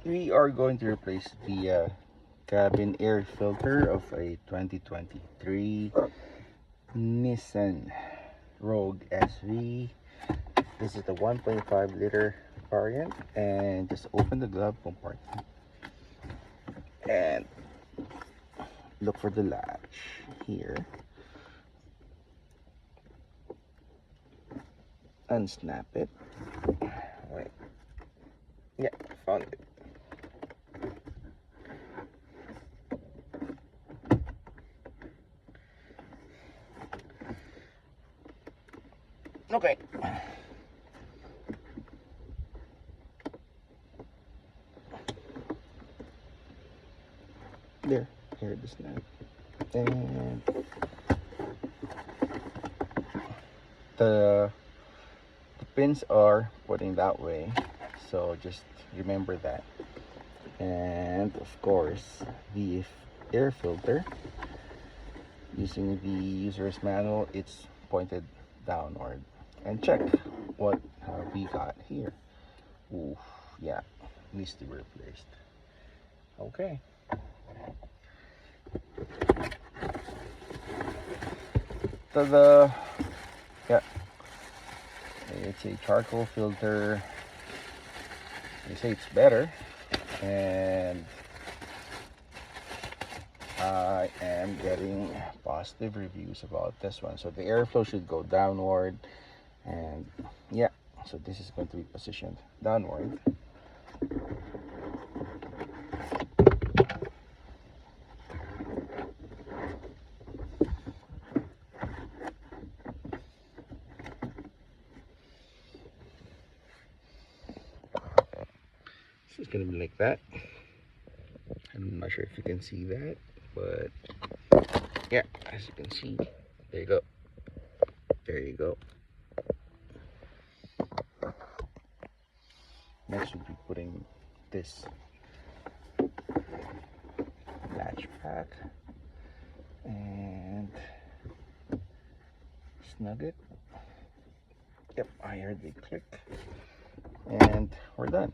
We are going to replace the cabin air filter of a 2023 Nissan Rogue SV. This is the 1.5 liter variant, and just open the glove compartment and look for the latch here. Unsnap it. Wait. Yeah, found it. Okay. There, here it is now. And the pins are pointing that way, so just remember that. And of course, the air filter, using the user's manual, it's pointed downward. And check what we got here. Ooh, yeah, needs to be replaced. Okay. Ta-da! Yeah, it's a charcoal filter. They say it's better, and I am getting positive reviews about this one. So the airflow should go downward, and yeah, so this is going to be positioned downward. So it's going to be like that. I'm not sure if you can see that, but yeah, as you can see, there you go. There you go. Next we'll be putting this latch back and snug it. Yep, I heard the click, and we're done.